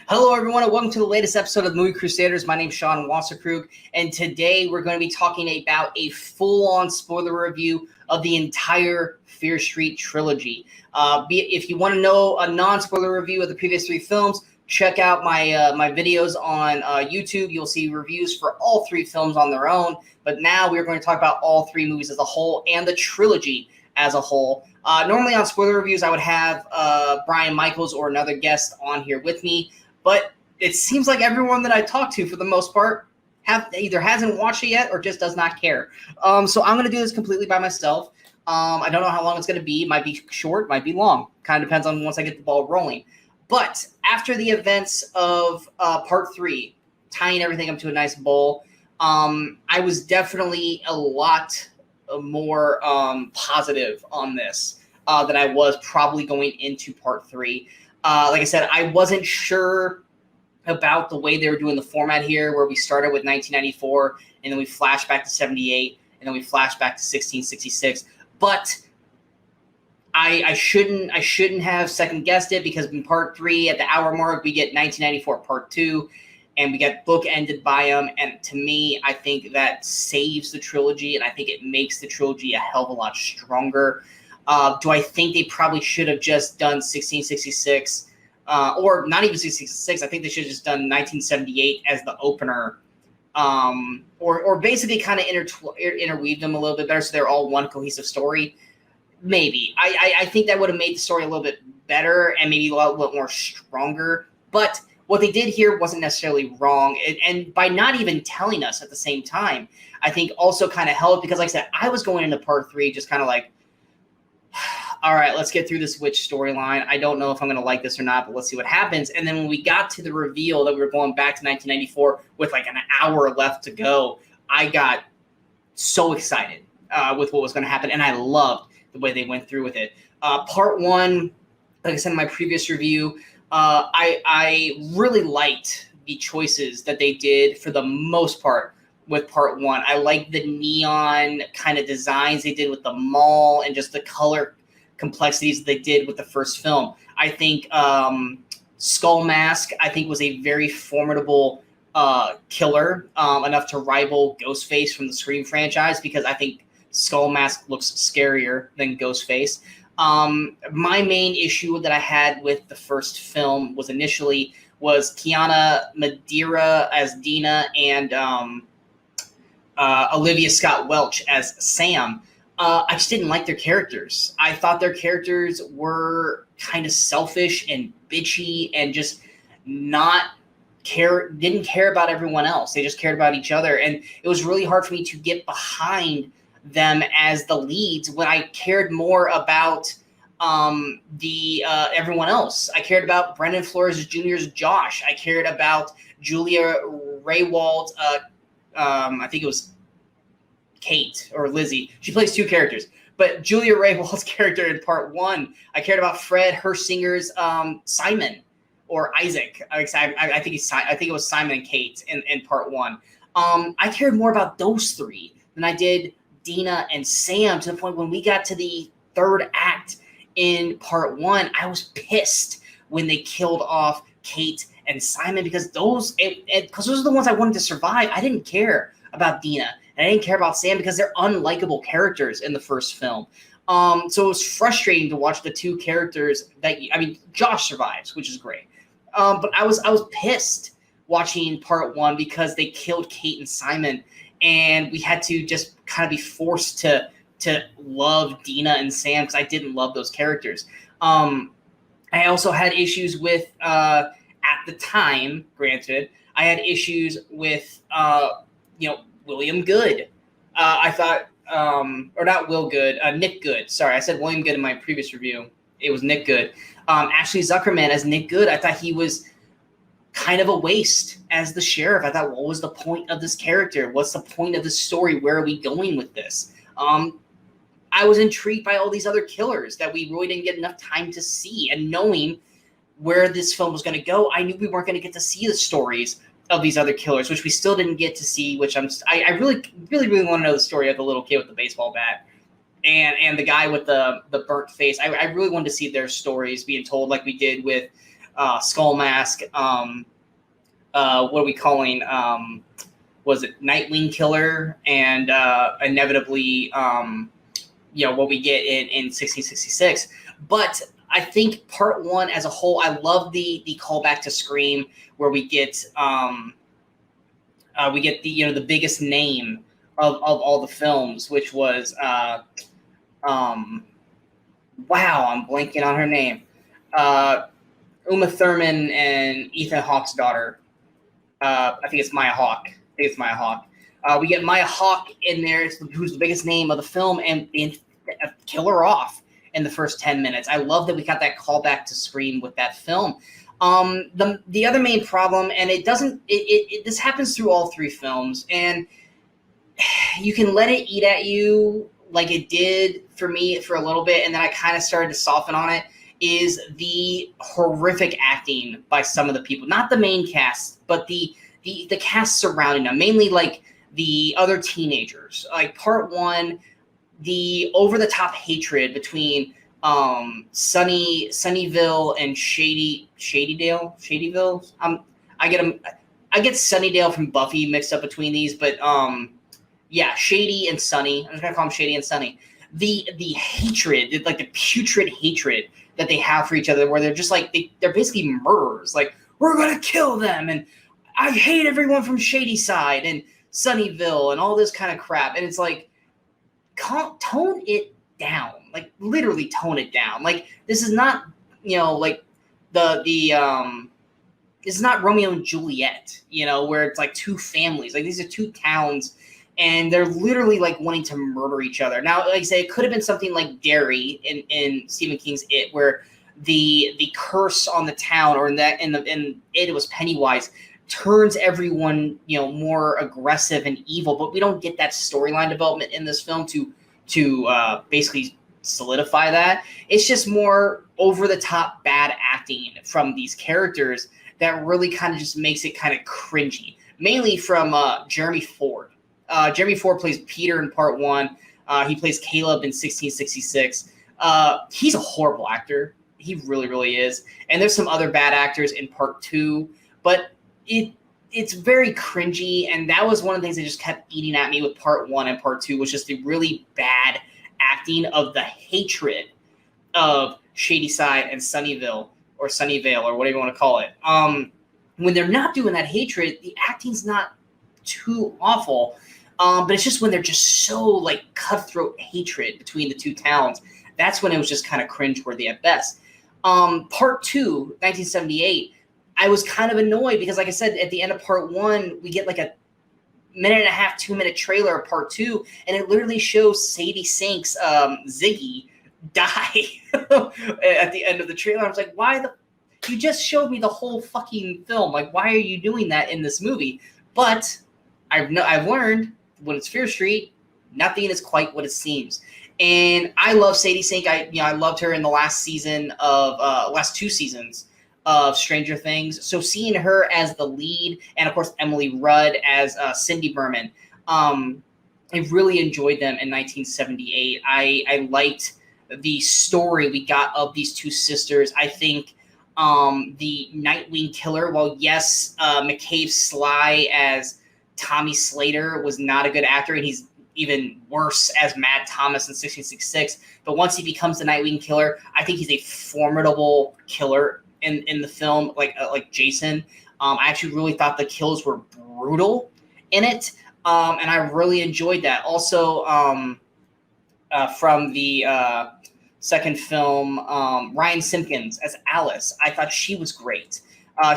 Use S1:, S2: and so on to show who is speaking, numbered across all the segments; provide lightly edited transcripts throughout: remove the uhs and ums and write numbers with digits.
S1: Hello, everyone, and welcome to the latest episode of Movie Crusaders. My name's Sean Wasserkrug, and today we're going to be talking about a full-on spoiler review of the entire Fear Street trilogy. If you want to know a non-spoiler review of the previous three films, check out my videos on YouTube. You'll see reviews for all three films on their own, but now we're going to talk about all three movies as a whole and the trilogy as a whole. Normally on spoiler reviews, I would have Brian Michaels or another guest on here with me. But it seems like everyone that I talk to, for the most part, either hasn't watched it yet or just does not care. So I'm going to do this completely by myself. I don't know how long it's going to be. It might be short, might be long. Kind of depends on once I get the ball rolling. But after the events of Part 3, tying everything up to a nice bowl, I was definitely a lot more positive on this than I was probably going into Part 3. Like I said, I wasn't sure about the way they were doing the format here, where we started with 1994, and then we flash back to 78, and then we flash back to 1666. But I shouldn't have second guessed it, because in Part 3, at the hour mark, we get 1994 Part 2, and we get bookended by them. And to me, I think that saves the trilogy, and I think it makes the trilogy a hell of a lot stronger. Do I think they probably should have just done 1666, or not even 1666? I think they should have just done 1978 as the opener, or basically kind of interweave them a little bit better so they're all one cohesive story. Maybe. I think that would have made the story a little bit better and maybe a little bit more stronger. But what they did here wasn't necessarily wrong. And by not even telling us at the same time, I think also kind of helped, because like I said, I was going into Part 3 just kind of like, all right, let's get through this witch storyline. I don't know if I'm going to like this or not, but let's see what happens. And then when we got to the reveal that we were going back to 1994 with like an hour left to go, I got so excited with what was going to happen, and I loved the way they went through with it. Part 1, like I said in my previous review, I really liked the choices that they did for the most part with Part 1. I like the neon kind of designs they did with the mall and just the color complexities they did with the first film. I think Skull Mask, I think, was a very formidable killer, enough to rival Ghostface from the Scream franchise, because I think Skull Mask looks scarier than Ghostface. My main issue that I had with the first film was Kiana Madeira as Dina and Olivia Scott Welch as Sam. I just didn't like their characters. I thought their characters were kind of selfish and bitchy and just didn't care about everyone else. They just cared about each other. And it was really hard for me to get behind them as the leads when I cared more about everyone else. I cared about Brendan Flores Jr.'s Josh. I cared about Julia Raywald. I think it was Kate or Lizzie. She plays two characters. But Julia Raywald's character in Part 1, I cared about Fred Hersinger's Simon or Isaac. I think it was Simon and Kate in Part 1. I cared more about those three than I did Dina and Sam, to the point when we got to the third act in Part 1, I was pissed when they killed off Kate and Simon, because those are the ones I wanted to survive. I didn't care about Dina, and I didn't care about Sam because they're unlikable characters in the first film. So it was frustrating to watch the two characters Josh survives, which is great. But I was pissed watching Part 1 because they killed Kate and Simon, and we had to just kind of be forced to love Dina and Sam, because I didn't love those characters. I also had issues with, at the time, granted, I had issues with, William Good. I thought, or not Will Good, Nick Good. Sorry, I said William Good in my previous review. It was Nick Good. Ashley Zuckerman as Nick Good, I thought he was kind of a waste as the sheriff. I thought, what was the point of this character? What's the point of this story? Where are we going with this? I was intrigued by all these other killers that we really didn't get enough time to see. And knowing where this film was going to go, I knew we weren't going to get to see the stories of these other killers, which we still didn't get to see, which I really, really, really want to know the story of the little kid with the baseball bat and the guy with the burnt face. I really wanted to see their stories being told, like we did with Skull Mask. What are we calling? Was it Nightwing Killer? And inevitably, what we get in 1666. But I think part one as a whole, I love the callback to Scream, where we get the biggest name of all the films, which was wow, I'm blanking on her name. Uma Thurman and Ethan Hawke's daughter. I think it's Maya Hawke. We get Maya Hawke in there, who's the biggest name of the film, and kill her off in the first 10 minutes. I love that we got that callback to Scream with that film. The other main problem, and this happens through all three films, and you can let it eat at you like it did for me for a little bit, and then I kind of started to soften on it, is the horrific acting by some of the people. Not the main cast, but the cast surrounding them, mainly like the other teenagers. Like part one, the over-the-top hatred between Sunnyville and Shadyville. I get Sunnydale from Buffy mixed up between these, but Shady and Sunny. I'm just gonna call them Shady and Sunny. The hatred, like the putrid hatred that they have for each other, where they're just like they're basically murderers. Like, we're gonna kill them, and I hate everyone from Shady Side and Sunnyville and all this kind of crap. And it's like, tone it down. Like, literally tone it down. Like, this is not, like this is not Romeo and Juliet, where it's like two families. Like, these are two towns, and they're literally like wanting to murder each other. Now, like I say, it could have been something like Derry in Stephen King's It, where the curse on the town, or in it was Pennywise, turns everyone more aggressive and evil. But we don't get that storyline development in this film to basically solidify that. It's just more over the top bad acting from these characters that really kind of just makes it kind of cringy. Mainly from Jeremy Ford. Jeremy Ford plays Peter in part one. He plays Caleb in 1666. He's a horrible actor. He really, really is. And there's some other bad actors in part two, but it's very cringy. And that was one of the things that just kept eating at me with part one and part two, was just the really bad acting of the hatred of Shadyside and Sunnyvale, or whatever you want to call it. When they're not doing that hatred, the acting's not too awful. But it's just when they're just so like cutthroat hatred between the two towns, that's when it was just kind of cringeworthy at best. Part two, 1978, I was kind of annoyed because, like I said, at the end of part one, we get like a 1.5 2 minute trailer of part two, and it literally shows Sadie Sink's Ziggy die at the end of the trailer. I was like, you just showed me the whole fucking film. Like, why are you doing that in this movie? But I've learned, when it's Fear Street, nothing is quite what it seems. And I love Sadie Sink. I loved her in the last two seasons of Stranger Things. So seeing her as the lead, and of course Emily Rudd as Cindy Berman, I really enjoyed them in 1978. I liked the story we got of these two sisters. I think the Nightwing Killer, while yes, McCabe Sly as Tommy Slater was not a good actor, and he's even worse as Mad Thomas in 1666. But once he becomes the Nightwing Killer, I think he's a formidable killer in the film, like Jason. I actually really thought the kills were brutal in it, and I really enjoyed that. Also, from the second film, Ryan Simpkins as Alice, I thought she was great.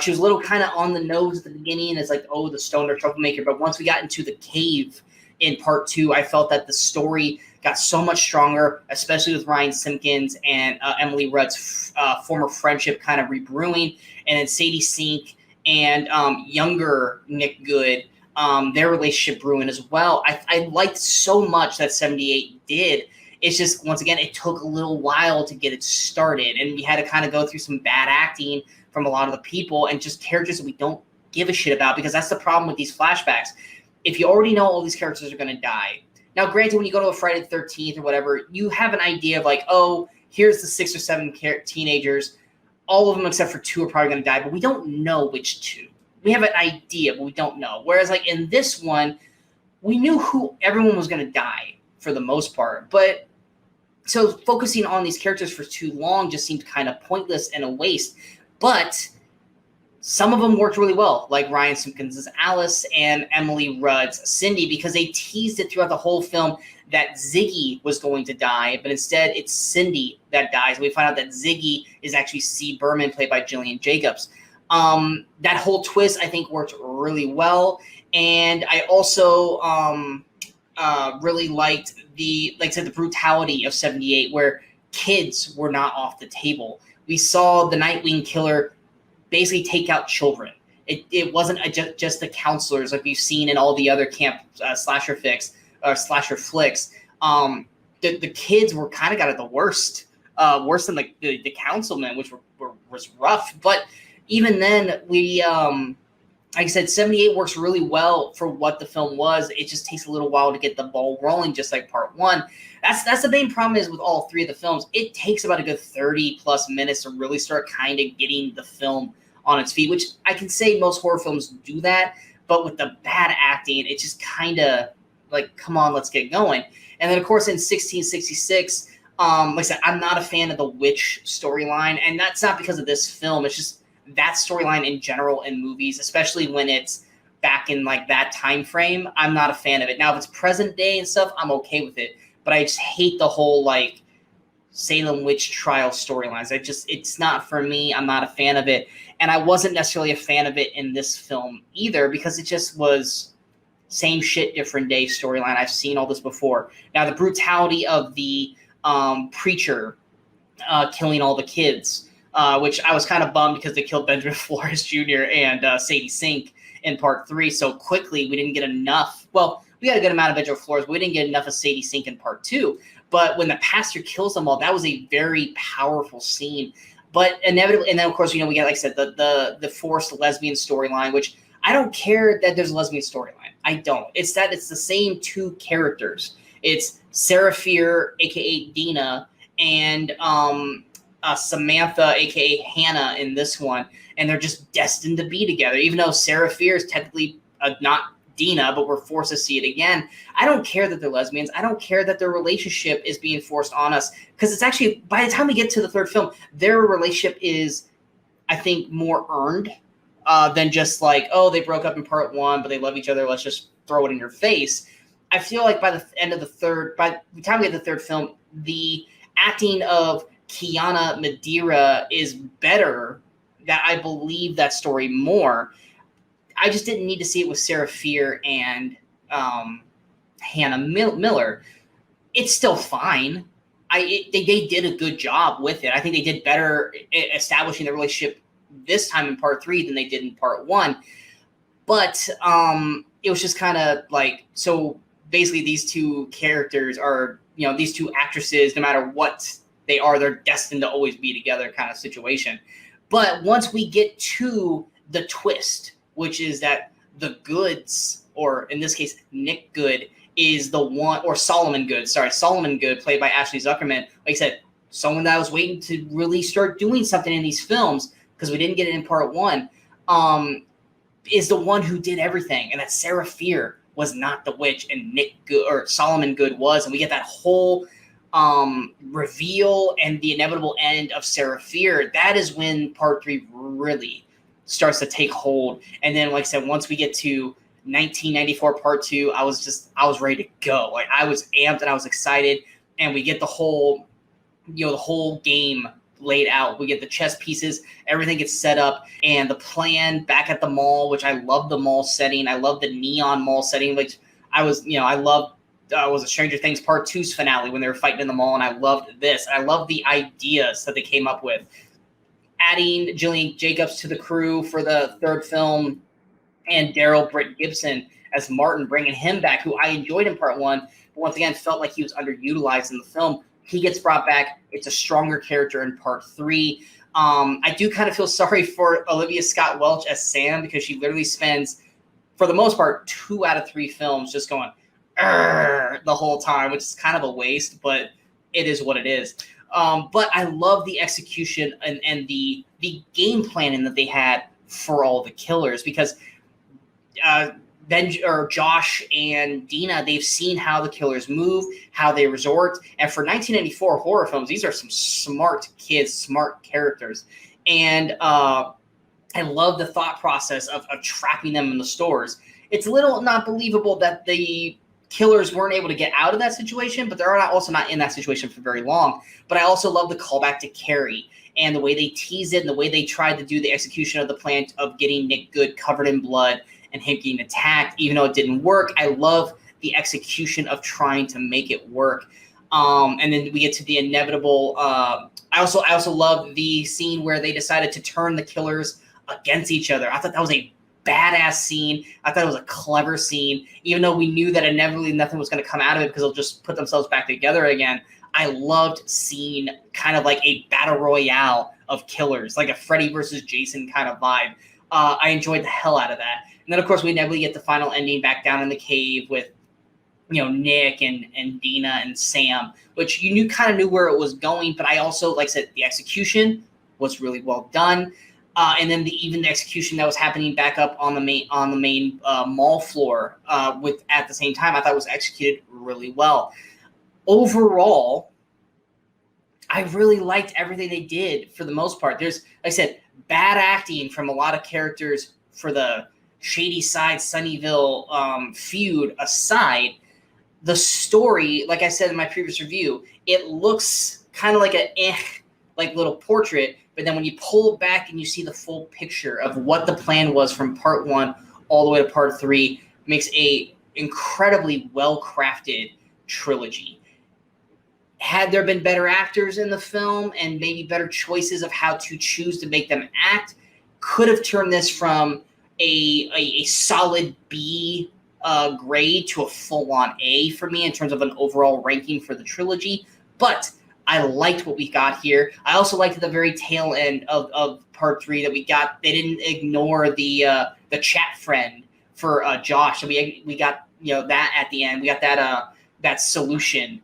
S1: She was a little kind of on the nose at the beginning as like, oh, the stoner troublemaker. But once we got into the cave in part two, I felt that the story got so much stronger, especially with Ryan Simpkins and Emily Rudd's former friendship kind of rebrewing. And then Sadie Sink and younger Nick Good, their relationship brewing as well. I liked so much that 78 did. It's just, once again, it took a little while to get it started. And we had to kind of go through some bad acting from a lot of the people, and just characters that we don't give a shit about, because that's the problem with these flashbacks. If you already know all these characters are going to die. Now, granted, when you go to a Friday the 13th or whatever, you have an idea of like, oh, here's the 6 or 7 teenagers. all of them except for 2 are probably going to die, but we don't know which 2. We have an idea, but we don't know. Whereas like in this one, we knew who everyone was going to die for the most part. But so focusing on these characters for too long just seemed kind of pointless and a waste. But some of them worked really well, like Ryan Simpkins' Alice and Emily Rudd's Cindy, because they teased it throughout the whole film that Ziggy was going to die, but instead it's Cindy that dies. We find out that Ziggy is actually C. Berman, played by Jillian Jacobs. That whole twist, I think, worked really well. And I also really liked the brutality of 78, where kids were not off the table. We saw the Nightwing Killer basically take out children. It wasn't just the counselors like we've seen in all the other camp slasher flicks. The kids were kind of got it the worst than the councilmen, which was rough. But even then, we like I said, 78 works really well for what the film was. It just takes a little while to get the ball rolling, just like part 1. That's the main problem is with all 3 of the films. It takes about a good 30 plus minutes to really start kind of getting the film on its feet, which I can say most horror films do that. But with the bad acting, it just kind of like, come on, let's get going. And then, of course, in 1666, like I said, I'm not a fan of the witch storyline. And that's not because of this film. It's just that storyline in general in movies, especially when it's back in like that time frame. I'm not a fan of it. Now, if it's present day and stuff, I'm okay with it. But I just hate the whole like Salem witch trial storylines. It's not for me. I'm not a fan of it. And I wasn't necessarily a fan of it in this film either, because it just was same shit, different day storyline. I've seen all this before. Now, the brutality of the preacher killing all the kids, which I was kind of bummed because they killed Benjamin Flores Jr. and Sadie Sink in part 3 so quickly. We didn't get enough. Well, we got a good amount of Benjamin Flores, but we didn't get enough of Sadie Sink in part 2. But when the pastor kills them all, that was a very powerful scene. But inevitably, and then of course, we get, like I said, the forced lesbian storyline, which I don't care that there's a lesbian storyline. I don't. It's that it's the same 2 characters. It's Sarah Fear, aka Dina, and Samantha, aka Hannah, in this one, and they're just destined to be together. Even though Sarah Fear is technically not Dina, but we're forced to see it again. I don't care that they're lesbians. I don't care that their relationship is being forced on us, because it's actually, by the time we get to the 3rd film, their relationship is, I think, more earned than just like, oh, they broke up in part 1, but they love each other. Let's just throw it in your face. I feel like by the end of by the time we get the 3rd film, the acting of Kiana Madeira is better. That I believe that story more. I just didn't need to see it with Sarah Fear and Hannah Miller. It's still fine. They did a good job with it. I think they did better establishing the relationship this time in part 3 than they did in part 1. But it was just kind of like, so basically these 2 characters are, these 2 actresses, no matter what they are, they're destined to always be together kind of situation. But once we get to the twist, which is that the Goods, or in this case, Nick Good, is the one, or Solomon Good, played by Ashley Zuckerman. Like I said, someone that I was waiting to really start doing something in these films, because we didn't get it in part 1, is the one who did everything. And that Sarah Fear was not the witch, and Nick Good, or Solomon Good, was. And we get that whole reveal and the inevitable end of Sarah Fear. That is when part 3 really starts to take hold. And then, like I said, once we get to 1994 part 2, I was ready to go. Like, I was amped and I was excited. And we get the whole game laid out. We get the chess pieces, everything gets set up, and the plan back at the mall, which I love the mall setting. I love the neon mall setting. Like, I loved was a Stranger Things Part 2's finale when they were fighting in the mall, and I loved this. I love the ideas that they came up with. Adding Jillian Jacobs to the crew for the 3rd film, and Daryl Britt Gibson as Martin, bringing him back, who I enjoyed in part 1, but once again felt like he was underutilized in the film. He gets brought back. It's a stronger character in part 3. I do kind of feel sorry for Olivia Scott Welch as Sam, because she literally spends, for the most part, 2 out of 3 films just going the whole time, which is kind of a waste, but it is what it is. But I love the execution and the the game planning that they had for all the killers, because Josh and Dina, they've seen how the killers move, how they resort. And for 1994 horror films, these are some smart kids, smart characters. And I love the thought process of trapping them in the stores. It's a little not believable that the killers weren't able to get out of that situation, but they're also not in that situation for very long. But I also love the callback to Carrie and the way they teased it and the way they tried to do the execution of the plan of getting Nick Good covered in blood and him getting attacked, even though it didn't work. I love the execution of trying to make it work. And then we get to the inevitable. I also love the scene where they decided to turn the killers against each other. I thought that was a badass scene. I thought it was a clever scene, even though we knew that inevitably nothing was going to come out of it because they'll just put themselves back together again. I loved seeing kind of like a battle royale of killers, like a Freddy versus Jason kind of vibe. I enjoyed the hell out of that. And then, of course, we inevitably get the final ending back down in the cave with, Nick and Dina and Sam, which you kind of knew where it was going. But I also, like I said, the execution was really well done. And then the execution that was happening back up on the main mall floor at the same time, I thought was executed really well. Overall, I really liked everything they did for the most part. There's, like I said, bad acting from a lot of characters for the Shady Side Sunnyvale feud aside. The story, like I said in my previous review, it looks kind of like like little portrait, but then when you pull it back and you see the full picture of what the plan was from part 1 all the way to part 3, makes a incredibly well-crafted trilogy. Had there been better actors in the film and maybe better choices of how to choose to make them act, could have turned this from a solid B grade to a full-on A for me in terms of an overall ranking for the trilogy. But I liked what we got here. I also liked at the very tail end of part 3 that we got. They didn't ignore the chat friend for Josh. So we got that at the end. We got that solution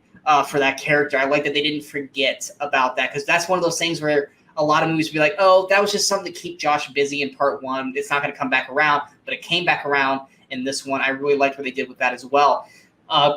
S1: for that character. I like that they didn't forget about that, because that's one of those things where a lot of movies would be like, oh, that was just something to keep Josh busy in part 1. It's not going to come back around, but it came back around in this one. I really liked what they did with that as well.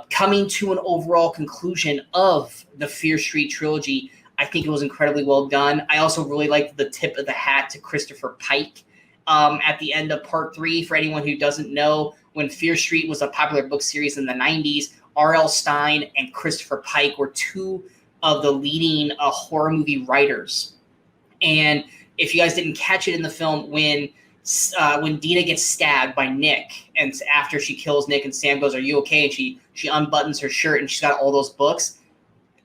S1: Coming to an overall conclusion of the Fear Street trilogy, I think it was incredibly well done. I also really liked the tip of the hat to Christopher Pike at the end of part 3. For anyone who doesn't know, when Fear Street was a popular book series in the 90s, R.L. Stine and Christopher Pike were two of the leading horror movie writers. And if you guys didn't catch it in the film, when Dina gets stabbed by Nick, and after she kills Nick and Sam goes, "Are you okay?" and she unbuttons her shirt and she's got all those books.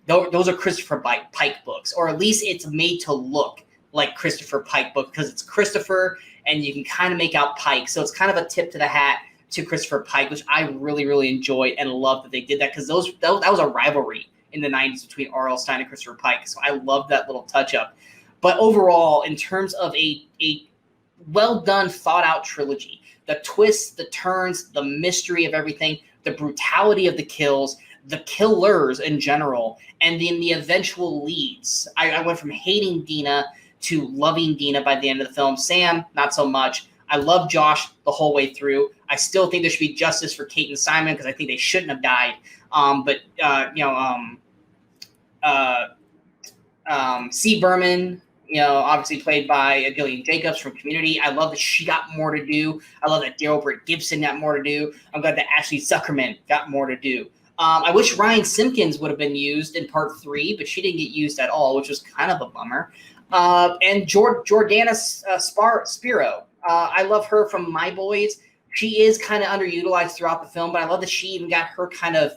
S1: Those are Christopher Pike books, or at least it's made to look like Christopher Pike book because it's Christopher and you can kind of make out Pike. So it's kind of a tip to the hat to Christopher Pike, which I really, really enjoyed and love that they did that, because that was a rivalry in the 90s between R.L. Stine and Christopher Pike. So I love that little touch up. But overall, in terms of a well done, thought out trilogy, the twists, the turns, the mystery of everything, the brutality of the kills, the killers in general, and then the eventual leads. I went from hating Dina to loving Dina by the end of the film. Sam, not so much. I love Josh the whole way through. I still think there should be justice for Kate and Simon because I think they shouldn't have died. C. Berman, obviously played by Gillian Jacobs from Community. I love that she got more to do. I love that Daryl Britt Gibson got more to do. I'm glad that Ashley Zuckerman got more to do. I wish Ryan Simpkins would have been used in part 3, but she didn't get used at all, which was kind of a bummer. And Jordana Spiro. I love her from My Boys. She is kind of underutilized throughout the film, but I love that she even got her kind of,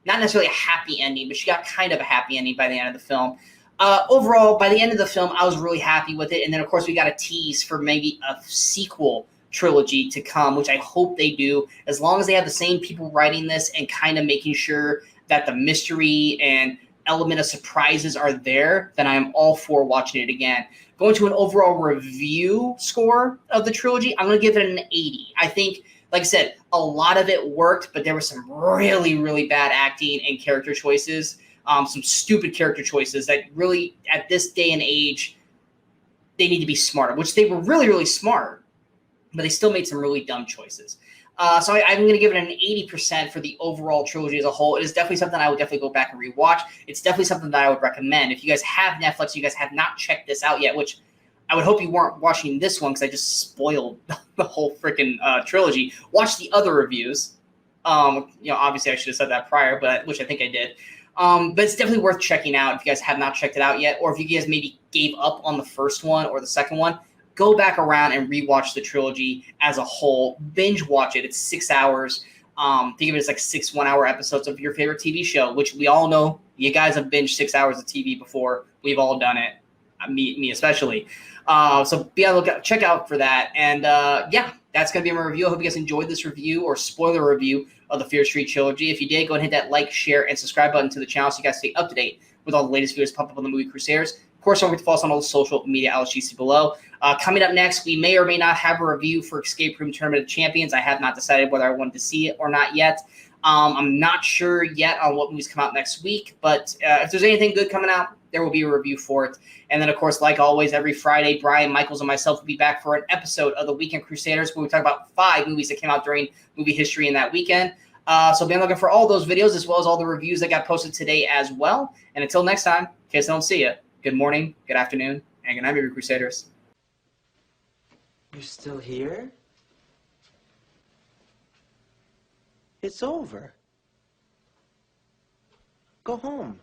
S1: not necessarily a happy ending, but she got kind of a happy ending by the end of the film. Overall, by the end of the film, I was really happy with it. And then, of course, we got a tease for maybe a sequel trilogy to come, which I hope they do, as long as they have the same people writing this and kind of making sure that the mystery and element of surprises are there, then I'm all for watching it again. Going to an overall review score of the trilogy, I'm going to give it an 80. I think, like I said, a lot of it worked, but there was some really, really bad acting and character choices, some stupid character choices that really, at this day and age, they need to be smarter, which they were really, really smart, but they still made some really dumb choices. So I'm going to give it an 80% for the overall trilogy as a whole. It is definitely something I would definitely go back and rewatch. It's definitely something that I would recommend. If you guys have Netflix, you guys have not checked this out yet, which I would hope you weren't watching this one because I just spoiled the whole freaking trilogy. Watch the other reviews. Obviously I should have said that prior, which I think I did. But it's definitely worth checking out if you guys have not checked it out yet, or if you guys maybe gave up on the first one or the second one. Go back around and rewatch the trilogy as a whole. Binge watch it. It's 6 hours. Think of it as like 6 1-hour episodes of your favorite TV show, which we all know you guys have binged 6 hours of TV before. We've all done it, me especially. So be on the lookout. Check out for that. And that's going to be my review. I hope you guys enjoyed this review or spoiler review of the Fear Street trilogy. If you did, go ahead and hit that like, share, and subscribe button to the channel so you guys stay up to date with all the latest videos pop up on the Movie Crusaders. Of course, don't forget to follow us on all the social media outlets you see below. Coming up next, we may or may not have a review for Escape Room Tournament of Champions. I have not decided whether I wanted to see it or not yet. I'm not sure yet on what movies come out next week, but if there's anything good coming out, there will be a review for it. And then, of course, like always, every Friday, Brian Michaels and myself will be back for an episode of the Weekend Crusaders where we talk about 5 movies that came out during movie history in that weekend. So be looking for all those videos as well as all the reviews that got posted today as well. And until next time, in case I don't see you, good morning, good afternoon, and good night, Movie Crusaders.
S2: You're still here? It's over. Go home.